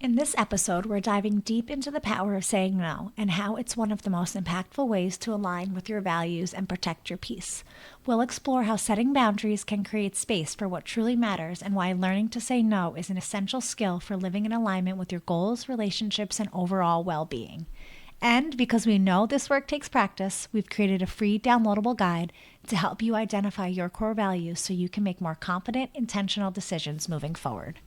In this episode, we're diving deep into the power of saying no and how it's one of the most impactful ways to align with your values and protect your peace. We'll explore how setting boundaries can create space for what truly matters and why learning to say no is an essential skill for living in alignment with your goals, relationships, and overall well-being. And because we know this work takes practice, we've created a free downloadable guide to help you identify your core values so you can make more confident, intentional decisions moving forward.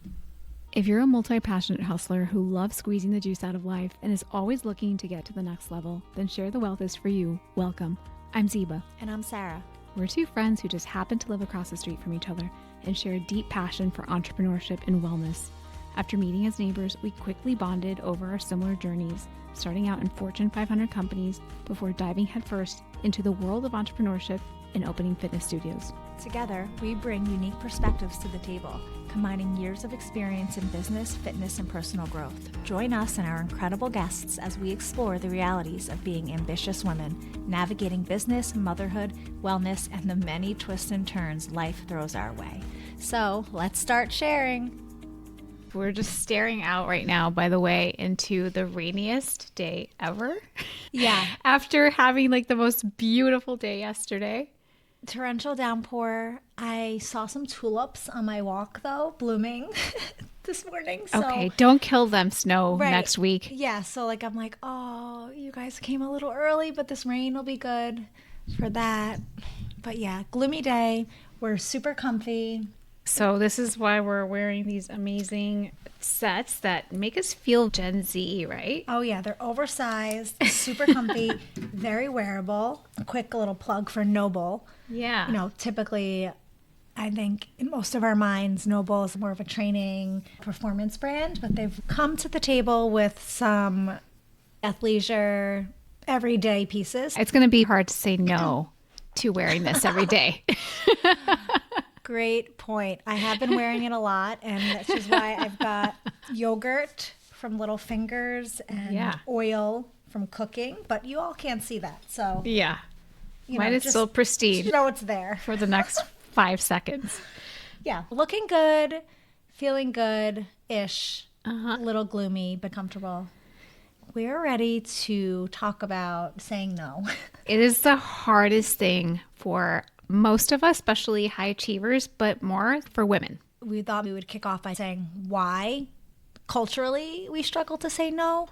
If you're a multi-passionate hustler who loves squeezing the juice out of life and is always looking to get to the next level, then Share the Wealth is for you. Welcome. I'm Zeba. And I'm Sarah. We're two friends who just happen to live across the street from each other and share a deep passion for entrepreneurship and wellness. After meeting as neighbors, we quickly bonded over our similar journeys, starting out in Fortune 500 companies before diving headfirst into the world of entrepreneurship and opening fitness studios. Together, we bring unique perspectives to the table, combining years of experience in business, fitness, and personal growth. Join us and our incredible guests as we explore the realities of being ambitious women, navigating business, motherhood, wellness, and the many twists and turns life throws our way. So let's start sharing. We're just staring out right now, by the way, into the rainiest day ever. Yeah. After having like the most beautiful day yesterday. Torrential downpour. I saw some tulips on my walk, though, blooming this morning. So, okay, don't kill them, snow, right, next week. Yeah, so like I'm like, oh, you guys came a little early, but this rain will be good for that. But yeah, gloomy day. We're super comfy. So this is why we're wearing these amazing sets that make us feel Gen Z, right? Oh yeah, they're oversized, super comfy, very wearable. A quick little plug for Noble. Yeah. You know, typically, I think in most of our minds, Noble is more of a training performance brand, but they've come to the table with some athleisure, everyday pieces. It's going to be hard to say no to wearing this every day. Great point. I have been wearing it a lot, and this is why I've got yogurt from Little Fingers and oil from cooking, but you all can't see that. So yeah. You Mine know, is still pristine. You know it's there. For the next 5 seconds. Yeah. Looking good, feeling good-ish, a little gloomy, but comfortable. We're ready to talk about saying no. It is the hardest thing for most of us, especially high achievers, but more for women. We thought we would kick off by saying why culturally we struggle to say no.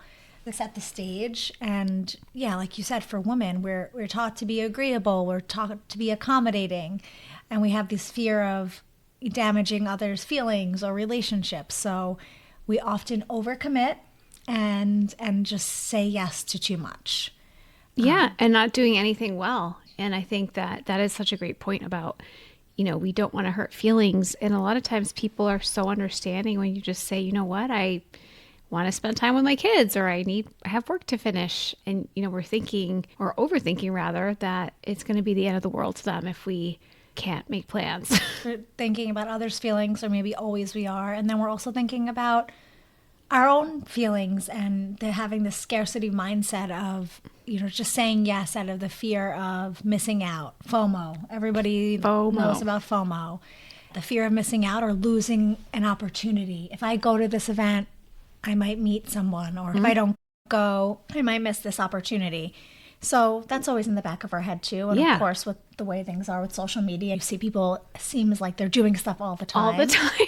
To set the stage. And yeah, like you said, for women, we're taught to be agreeable, we're taught to be accommodating, and we have this fear of damaging others' feelings or relationships. So we often overcommit and just say yes to too much. Yeah, and not doing anything well. And I think that is such a great point about, you know, we don't want to hurt feelings. And a lot of times people are so understanding when you just say, you know what, I want to spend time with my kids, or I have work to finish. And, you know, we're thinking, or overthinking rather, that it's going to be the end of the world to them if we can't make plans. We're thinking about others' feelings, or maybe always we are. And then we're also thinking about our own feelings and having this scarcity mindset of, you know, just saying yes out of the fear of missing out. FOMO. Everybody knows about FOMO. The fear of missing out or losing an opportunity. If I go to this event, I might meet someone, or if I don't go, I might miss this opportunity. So that's always in the back of our head too. And of course, with the way things are with social media, you see people, it seems like they're doing stuff all the time. All the time.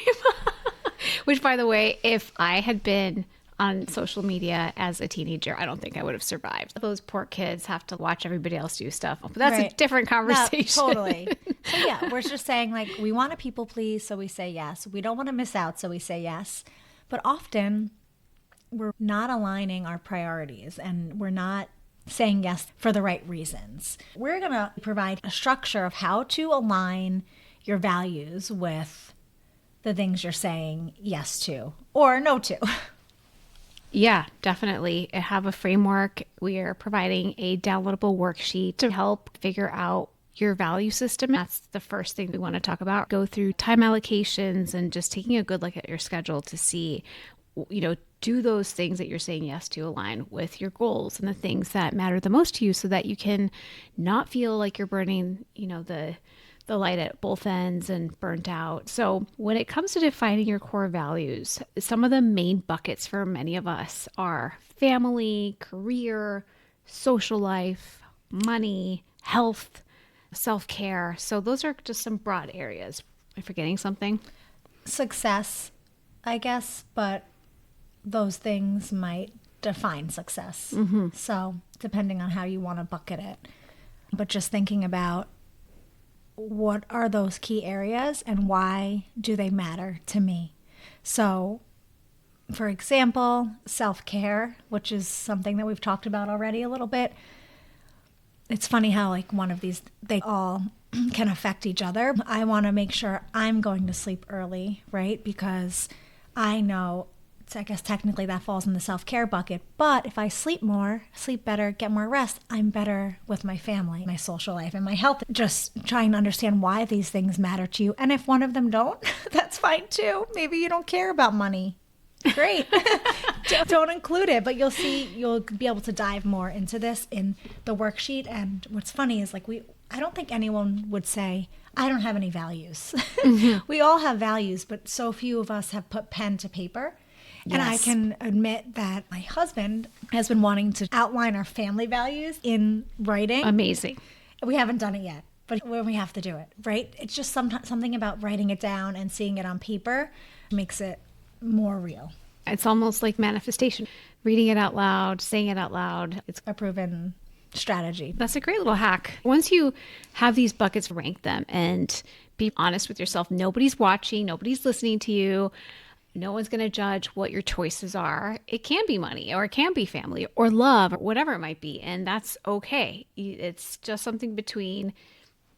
Which, by the way, if I had been on social media as a teenager, I don't think I would have survived. Those poor kids have to watch everybody else do stuff. But that's a different conversation. No, totally. So yeah, we're just saying like we want to people please, so we say yes. We don't want to miss out, so we say yes. But often we're not aligning our priorities, and we're not saying yes for the right reasons. We're going to provide a structure of how to align your values with the things you're saying yes to or no to. Yeah, definitely. I have a framework. We are providing a downloadable worksheet to help figure out your value system. That's the first thing we want to talk about. Go through time allocations and just taking a good look at your schedule to see, you know, do those things that you're saying yes to align with your goals and the things that matter the most to you, so that you can not feel like you're burning, you know, the the light at both ends and burnt out. So when it comes to defining your core values, some of the main buckets for many of us are family, career, social life, money, health, self-care. So those are just some broad areas. Am I forgetting something? Success, I guess, but those things might define success. So depending on how you want to bucket it. But just thinking about what are those key areas and why do they matter to me? So, for example, self-care, which is something that we've talked about already a little bit. It's funny how like one of these, they all can affect each other. I want to make sure I'm going to sleep early, right? Because I know, I guess technically that falls in the self-care bucket. But if I sleep more, sleep better, get more rest, I'm better with my family, my social life, and my health. Just trying to understand why these things matter to you. And if one of them don't, that's fine too. Maybe you don't care about money. Great. Don't include it, but you'll see, you'll be able to dive more into this in the worksheet. And what's funny is like I don't think anyone would say, I don't have any values. We all have values, but so few of us have put pen to paper. And I can admit that my husband has been wanting to outline our family values in writing. Amazing. We haven't done it yet, but when we have to do it, right? It's just something about writing it down and seeing it on paper makes it more real. It's almost like manifestation. Reading it out loud, saying it out loud. It's a proven strategy. That's a great little hack. Once you have these buckets, rank them and be honest with yourself. Nobody's watching, nobody's listening to you. No one's going to judge what your choices are. It can be money or it can be family or love or whatever it might be. And that's okay. It's just something between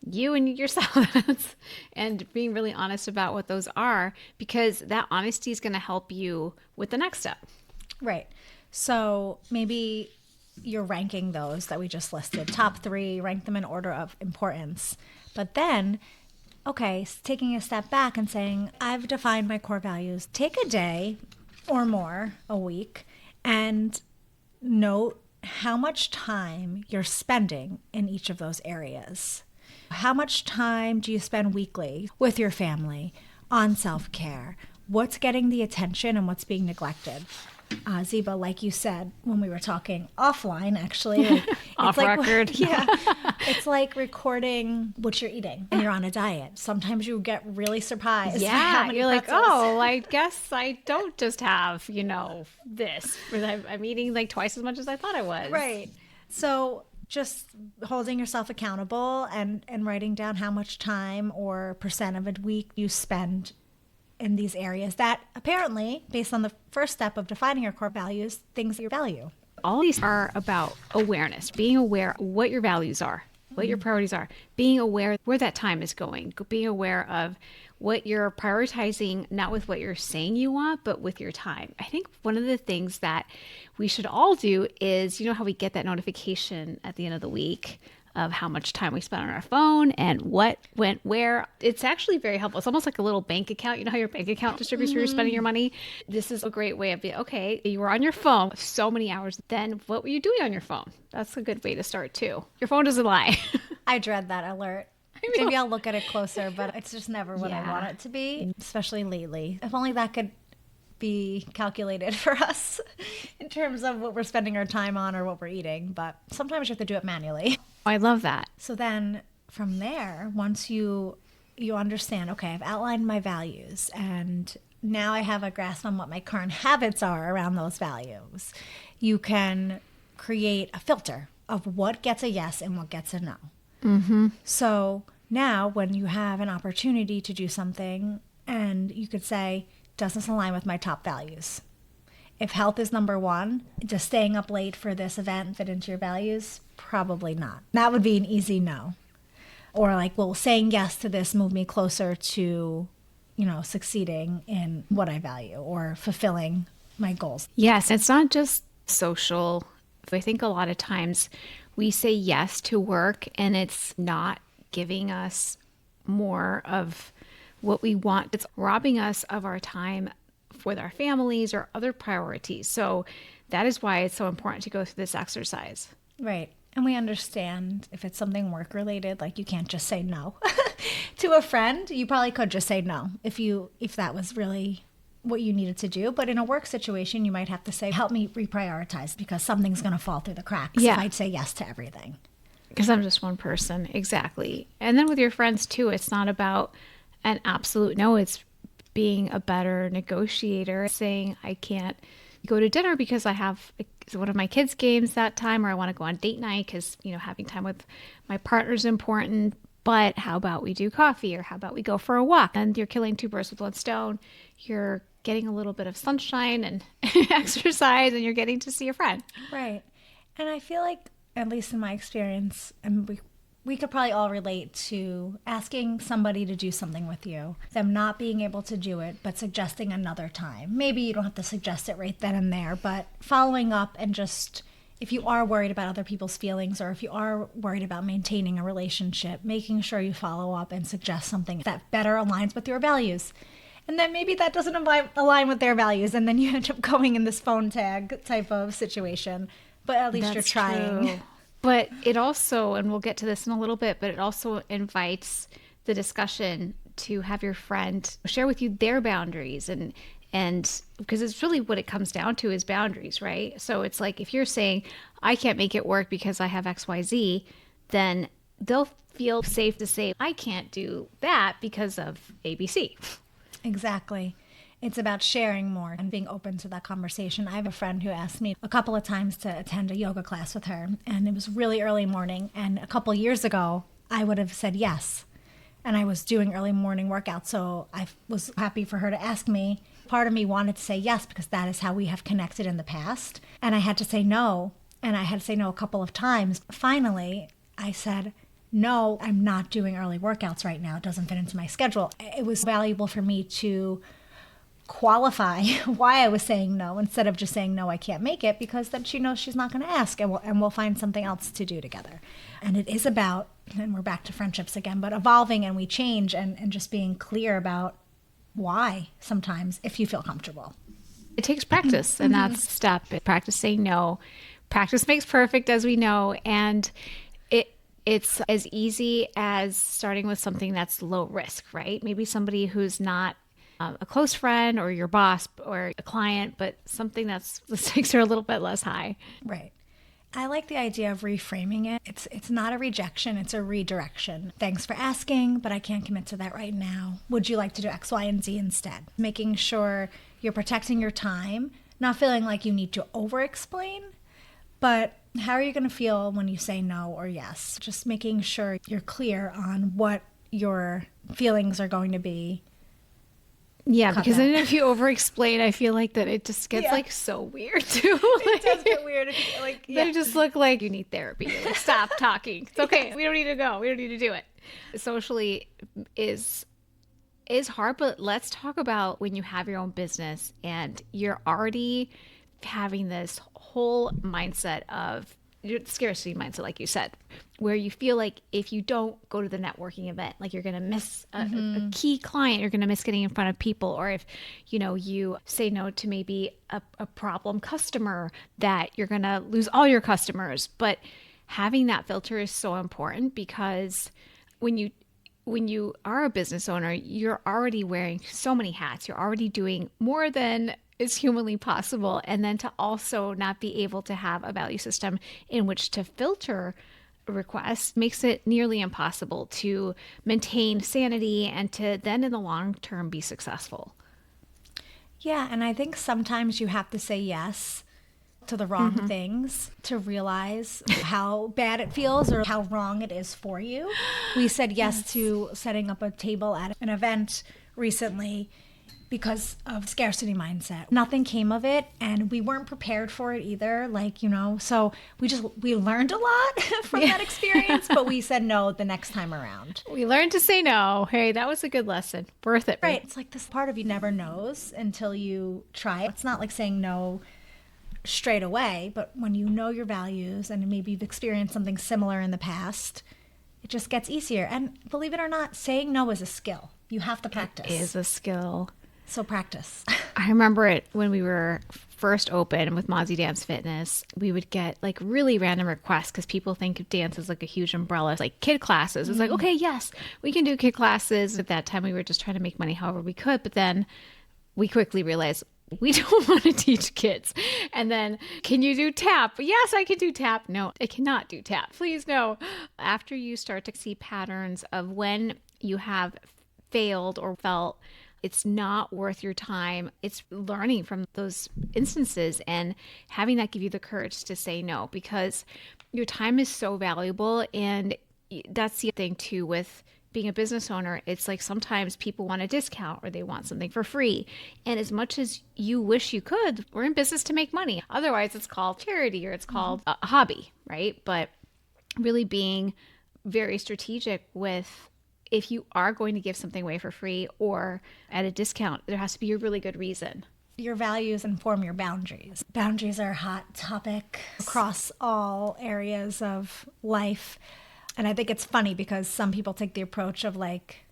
you and yourself and being really honest about what those are, because that honesty is going to help you with the next step. Right. So maybe you're ranking those that we just listed, top 3, rank them in order of importance. But then okay, taking a step back and saying, I've defined my core values. Take a day or more a week and note how much time you're spending in each of those areas. How much time do you spend weekly with your family on self-care? What's getting the attention and what's being neglected? Ziba, like you said when we were talking offline, actually, like, off it's record. Like, yeah, it's like recording what you're eating and you're on a diet. Sometimes you get really surprised. Yeah, by how many you're like, pretzels. oh, I guess I don't just have, this. I'm eating like twice as much as I thought I was. Right. So just holding yourself accountable and writing down how much time or percent of a week you spend in these areas that apparently, based on the first step of defining your core values, things that you value. All these are about awareness, being aware what your values are, what your priorities are, being aware where that time is going, being aware of what you're prioritizing, not with what you're saying you want, but with your time. I think one of the things that we should all do is, how we get that notification at the end of the week of how much time we spent on our phone and what went where. It's actually very helpful. It's almost like a little bank account. You know how your bank account distributes where you're spending your money? This is a great way of being, okay, you were on your phone so many hours. Then what were you doing on your phone? That's a good way to start too. Your phone doesn't lie. I dread that alert. Maybe I'll look at it closer, but it's just never what I want it to be, especially lately. If only that could be calculated for us in terms of what we're spending our time on or what we're eating. But sometimes you have to do it manually. I love that. So then from there, once you understand, okay, I've outlined my values and now I have a grasp on what my current habits are around those values, you can create a filter of what gets a yes and what gets a no. Mm-hmm. So now when you have an opportunity to do something and you could say, does this align with my top values? If health is number one, does staying up late for this event fit into your values? Probably not. That would be an easy no. Or like, well, saying yes to this move me closer to, succeeding in what I value or fulfilling my goals. Yes, it's not just social. I think a lot of times we say yes to work and it's not giving us more of what we want. It's robbing us of our time with our families or other priorities. So that is why it's so important to go through this exercise. Right. And we understand if it's something work related, like you can't just say no to a friend. You probably could just say no if that was really what you needed to do. But in a work situation, you might have to say, help me reprioritize because something's going to fall through the cracks if I'd say yes to everything. Because I'm just one person. Exactly. And then with your friends too, it's not about an absolute no. It's being a better negotiator, saying I can't go to dinner because I have one of my kids' games that time, or I want to go on date night because, having time with my partner is important. But how about we do coffee, or how about we go for a walk? And you're killing two birds with one stone. You're getting a little bit of sunshine and exercise, and you're getting to see a friend. Right. And I feel like, at least in my experience, and we could probably all relate to asking somebody to do something with you, them not being able to do it, but suggesting another time. Maybe you don't have to suggest it right then and there, but following up and just, if you are worried about other people's feelings, or if you are worried about maintaining a relationship, making sure you follow up and suggest something that better aligns with your values. And then maybe that doesn't align with their values, and then you end up going in this phone tag type of situation. But at least you're trying. True. But it also, and we'll get to this in a little bit, but it also invites the discussion to have your friend share with you their boundaries, and because it's really what it comes down to is boundaries, right? So it's like, if you're saying, I can't make it work because I have XYZ, then they'll feel safe to say, I can't do that because of ABC. Exactly. It's about sharing more and being open to that conversation. I have a friend who asked me a couple of times to attend a yoga class with her, and it was really early morning. And a couple years ago, I would have said yes. And I was doing early morning workouts, so I was happy for her to ask me. Part of me wanted to say yes because that is how we have connected in the past. And I had to say no, and I had to say no a couple of times. Finally, I said, no, I'm not doing early workouts right now. It doesn't fit into my schedule. It was valuable for me to qualify why I was saying no instead of just saying no, I can't make it, because then she knows she's not going to ask, and we'll find something else to do together. And it is about, and we're back to friendships again, but evolving, and we change, and just being clear about why sometimes, if you feel comfortable. It takes practice, and that's the step. Practice saying no. Practice makes perfect, as we know, and it's as easy as starting with something that's low risk, right? Maybe somebody who's not a close friend or your boss or a client, but something that's the stakes are a little bit less high. Right. I like the idea of reframing it. It's not a rejection, it's a redirection. Thanks for asking, but I can't commit to that right now. Would you like to do X, Y, and Z instead? Making sure you're protecting your time, not feeling like you need to over-explain, but how are you going to feel when you say no or yes? Just making sure you're clear on what your feelings are going to be. Yeah, because then if you over-explain, I feel like that it just gets like so weird too. It does get weird. They just look like you need therapy. Like, stop talking. It's okay. We don't need to go. We don't need to do it. Socially is hard, but let's talk about when you have your own business and you're already having this whole mindset of scarcity mindset, like you said, where you feel like if you don't go to the networking event, like you're going to miss a key client, you're going to miss getting in front of people. Or if, you say no to maybe a problem customer, that you're going to lose all your customers. But having that filter is so important, because when you are a business owner, you're already wearing so many hats. You're already doing more than is humanly possible. And then to also not be able to have a value system in which to filter requests makes it nearly impossible to maintain sanity and to then in the long term be successful. Yeah, and I think sometimes you have to say yes to the wrong things to realize how bad it feels or how wrong it is for you. We said yes to setting up a table at an event recently because of scarcity mindset. Nothing came of it, and we weren't prepared for it either. So we learned a lot from that experience, but we said no the next time around. We learned to say no. Hey, that was a good lesson. Worth it. Right. It's like this part of you never knows until you try. It's not like saying no straight away, but when you know your values and maybe you've experienced something similar in the past, it just gets easier. And believe it or not, saying no is a skill. You have to practice. It is a skill. So practice. I remember it when we were first opened with Mozzie Dance Fitness, we would get like really random requests because people think of dance as like a huge umbrella. It's like kid classes. It's like, okay, yes, we can do kid classes. At that time, we were just trying to make money however we could. But then we quickly realized we don't want to teach kids. And then, can you do tap? Yes, I can do tap. No, I cannot do tap. Please, no. After you start to see patterns of when you have failed or felt it's not worth your time, it's learning from those instances and having that give you the courage to say no, because your time is so valuable. And that's the thing too with being a business owner. It's like sometimes people want a discount or they want something for free. And as much as you wish you could, we're in business to make money. Otherwise, it's called charity or it's called a hobby, right? But really being very strategic with, if you are going to give something away for free or at a discount, there has to be a really good reason. Your values inform your boundaries. Boundaries are a hot topic across all areas of life. And I think it's funny because some people take the approach of like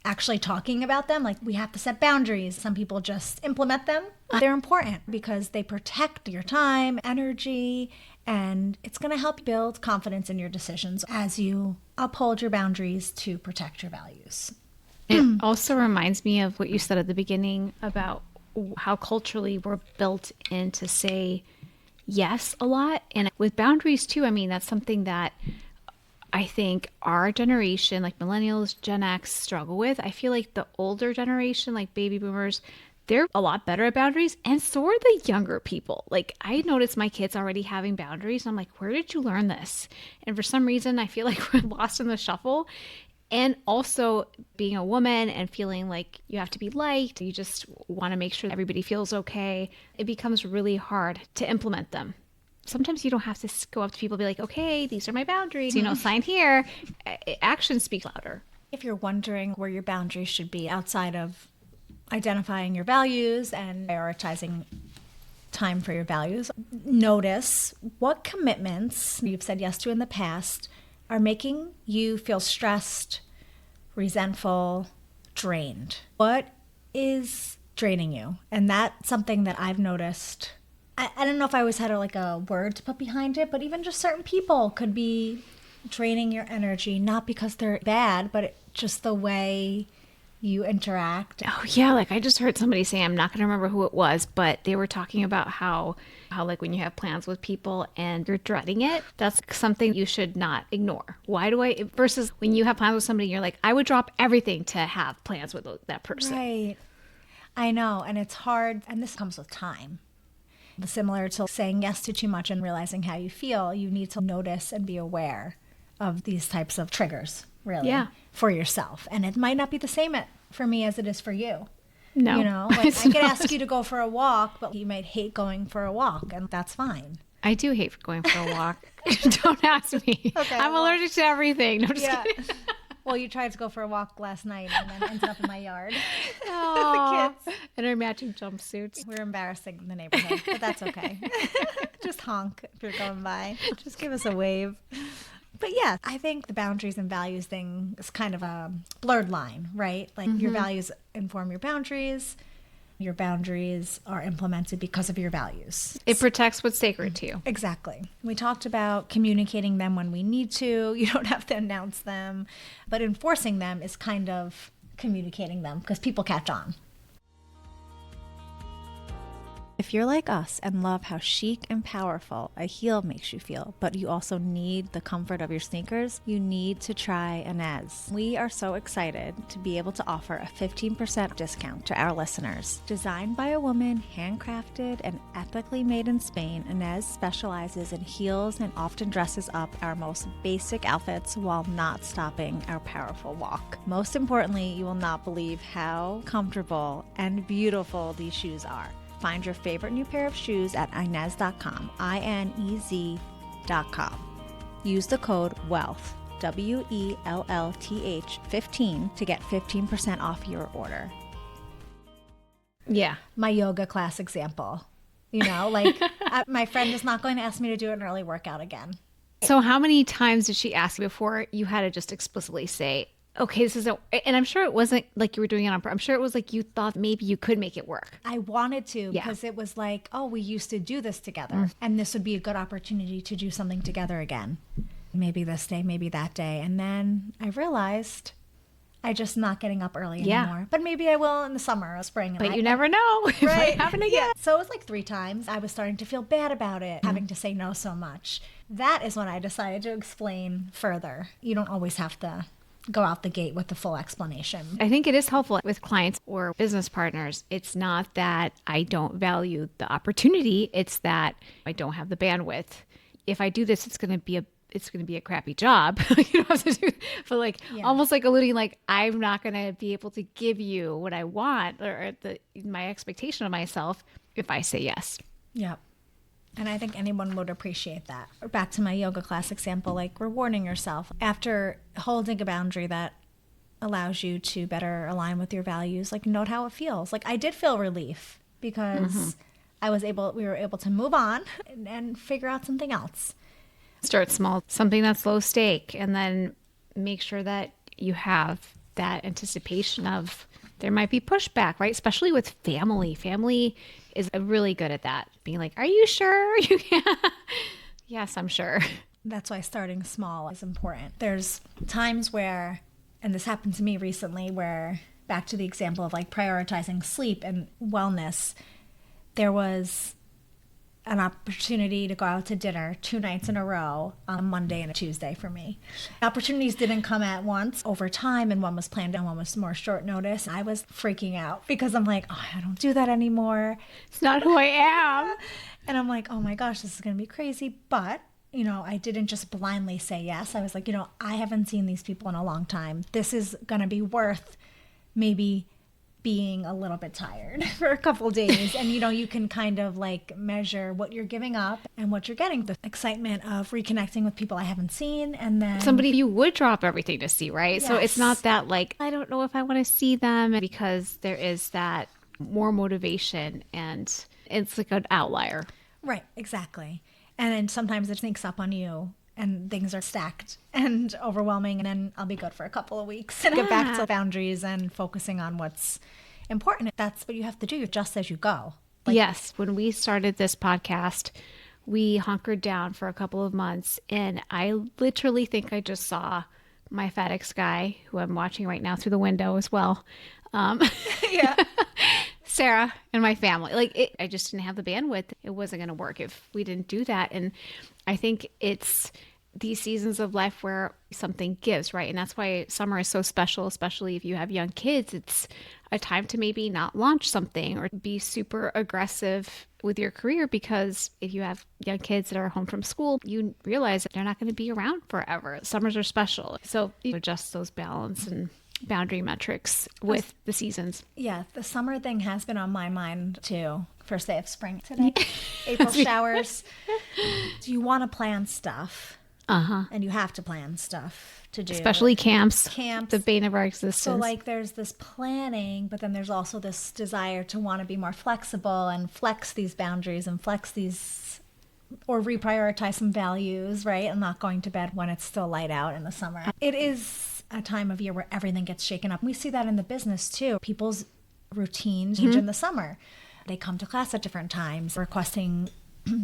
actually talking about them. Like, we have to set boundaries. Some people just implement them. They're important because they protect your time, energy, and it's going to help build confidence in your decisions as you uphold your boundaries to protect your values. It also reminds me of what you said at the beginning about how culturally we're built in to say yes a lot. And with boundaries too, I mean, that's something that I think our generation, like millennials, Gen X, struggle with. I feel like the older generation, like baby boomers, they're a lot better at boundaries. And so are the younger people. Like, I noticed my kids already having boundaries. And I'm like, where did you learn this? And for some reason, I feel like we're lost in the shuffle. And also being a woman and feeling like you have to be liked, you just want to make sure everybody feels okay. It becomes really hard to implement them. Sometimes you don't have to go up to people and be like, okay, these are my boundaries, sign here. Actions speak louder. If you're wondering where your boundaries should be outside of identifying your values and prioritizing time for your values, notice what commitments you've said yes to in the past are making you feel stressed, resentful, drained. What is draining you? And that's something that I've noticed. I don't know if I always had a word to put behind it, but even just certain people could be draining your energy, not because they're bad, but just the way you interact. Oh yeah, like I just heard somebody say, I'm not going to remember who it was, but they were talking about how like when you have plans with people and you're dreading it, that's something you should not ignore. Versus when you have plans with somebody, you're like, I would drop everything to have plans with that person. Right. I know, and it's hard, and this comes with time. Similar to saying yes to too much and realizing how you feel, you need to notice and be aware of these types of triggers, really, for yourself. And it might not be the same for me as it is for you. No. I could ask you to go for a walk, but you might hate going for a walk, and that's fine. I do hate going for a walk. Don't ask me. Okay, I'm allergic to everything. No, just kidding. Well, you tried to go for a walk last night and then ended up in my yard. The kids. And our matching jumpsuits. We're embarrassing the neighborhood, but that's okay. Just honk if you're going by. Just give us a wave. But yeah, I think the boundaries and values thing is kind of a blurred line, right? Like your values inform your boundaries. Your boundaries are implemented because of your values. It protects what's sacred to you. Exactly. We talked about communicating them when we need to. You don't have to announce them. But enforcing them is kind of communicating them because people catch on. If you're like us and love how chic and powerful a heel makes you feel, but you also need the comfort of your sneakers, you need to try Inez. We are so excited to be able to offer a 15% discount to our listeners. Designed by a woman, handcrafted, and ethically made in Spain, Inez specializes in heels and often dresses up our most basic outfits while not stopping our powerful walk. Most importantly, you will not believe how comfortable and beautiful these shoes are. Find your favorite new pair of shoes at Inez.com, INEZ.com. Use the code WEALTH, WELLTH 15 to get 15% off your order. Yeah. My yoga class example. My friend is not going to ask me to do an early workout again. So how many times did she ask you before you had to just explicitly say, okay, this isn't, and I'm sure it wasn't like you were doing it on purpose. I'm sure it was like you thought maybe you could make it work. I wanted to Yeah. because it was like, oh, we used to do this together. And this would be a good opportunity to do something together again. Maybe this day, maybe that day. And then I realized I just not getting up early anymore. But maybe I will in the summer or spring. But you never know. It might happen again. Yeah. So it was like 3 times. I was starting to feel bad about it, having to say no so much. That is when I decided to explain further. You don't always have to go out the gate with the full explanation. I think it is helpful with clients or business partners. It's not that I don't value the opportunity. It's that I don't have the bandwidth. If I do this, it's going to be a crappy job. You don't have to do, but like almost like alluding like I'm not going to be able to give you what I want or my expectation of myself if I say yes. Yep. And I think anyone would appreciate that. Back to my yoga class example, like rewarding yourself after holding a boundary that allows you to better align with your values. Like note how it feels. Like I did feel relief because we were able to move on and figure out something else. Start small, something that's low stake, and then make sure that you have that anticipation of there might be pushback, right? Especially with family. Family is really good at that. Being like, are you sure you can? Yes, I'm sure. That's why starting small is important. There's times where, and this happened to me recently, where back to the example of like prioritizing sleep and wellness, there was an opportunity to go out to dinner 2 nights in a row on a Monday and a Tuesday for me. Opportunities didn't come at once over time, and one was planned and one was more short notice. I was freaking out because I'm like, oh, I don't do that anymore. It's not who I am. And I'm like, oh my gosh, this is going to be crazy. But, I didn't just blindly say yes. I was like, I haven't seen these people in a long time. This is going to be worth maybe being a little bit tired for a couple days. And, you can kind of like measure what you're giving up and what you're getting. The excitement of reconnecting with people I haven't seen. And then somebody you would drop everything to see, right? Yes. So it's not that like, I don't know if I want to see them, because there is that more motivation and it's like an outlier. Right, exactly. And then sometimes it sneaks up on you and things are stacked and overwhelming, and then I'll be good for a couple of weeks and get back to boundaries and focusing on what's important. That's what you have to do just as you go. Yes. When we started this podcast, we hunkered down for a couple of months, and I literally think I just saw my fat ex guy, who I'm watching right now through the window as well. Yeah. Sarah and my family. I just didn't have the bandwidth. It wasn't going to work if we didn't do that. And I think it's these seasons of life where something gives, right? And that's why summer is so special, especially if you have young kids. It's a time to maybe not launch something or be super aggressive with your career, because if you have young kids that are home from school, you realize that they're not going to be around forever. Summers are special. So you adjust those balance and boundary metrics with the seasons. Yeah, the summer thing has been on my mind too. First day of spring today. April showers. Do you want to plan stuff? And you have to plan stuff to do. Especially camps. Camps. The bane of our existence. So there's this planning, but then there's also this desire to want to be more flexible and flex these boundaries and flex these, or reprioritize some values, right? And not going to bed when it's still light out in the summer. It is a time of year where everything gets shaken up. We see that in the business too. People's routines change in the summer. They come to class at different times, requesting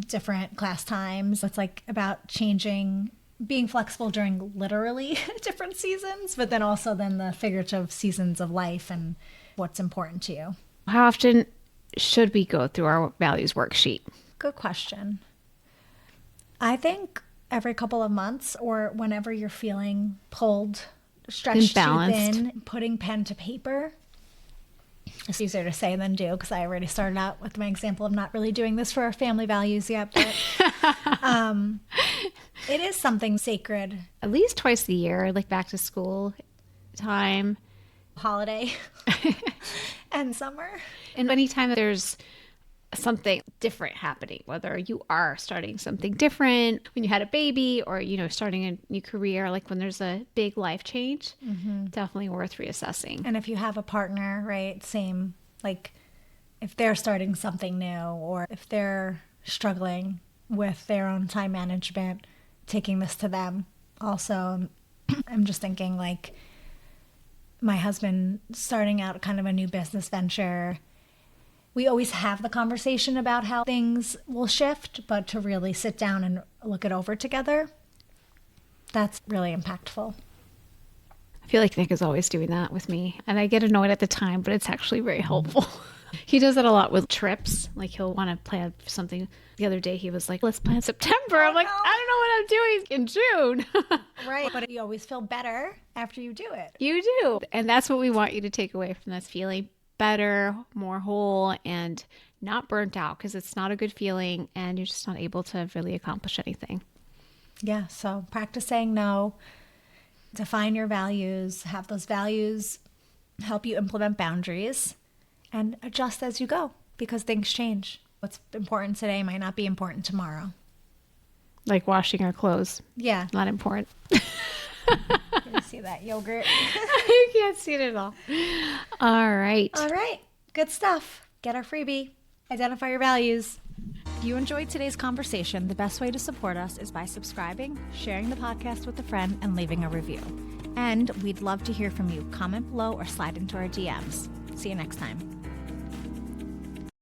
different class times. It's like about changing, being flexible during literally different seasons, but then also then the figurative seasons of life and what's important to you. How often should we go through our values worksheet? Good question. I think every couple of months, or whenever you're feeling pulled, stretched too thin, putting pen to paper. It's easier to say than do, because I already started out with my example of not really doing this for our family values yet. But it is something sacred. At least twice a year, like back to school time, Holiday and summer. and anytime there's something different happening, whether you are starting something different when you had a baby, or starting a new career, like when there's a big life change, definitely worth reassessing. And if you have a partner, right, same, like if they're starting something new, or if they're struggling with their own time management, taking this to them also. I'm just thinking, like, my husband starting out kind of a new business venture, we always have the conversation about how things will shift, but to really sit down and look it over together, that's really impactful. I feel like Nick is always doing that with me, and I get annoyed at the time, but it's actually very helpful. He does it a lot with trips. Like he'll want to plan something. The other day he was like, let's plan September. I'm like, no. I don't know what I'm doing in June. Right. But you always feel better after you do it. You do. And that's what we want you to take away from this, feeling better, more whole, and not burnt out, because it's not a good feeling and you're just not able to really accomplish anything. Yeah. So practice saying no, define your values, have those values help you implement boundaries, and adjust as you go because things change. What's important today might not be important tomorrow. Like washing our clothes. Yeah. Not important. You see that yogurt? You can't see it at all. All right. All right. Good stuff. Get our freebie. Identify your values. If you enjoyed today's conversation, the best way to support us is by subscribing, sharing the podcast with a friend, and leaving a review. And we'd love to hear from you. Comment below or slide into our DMs. See you next time.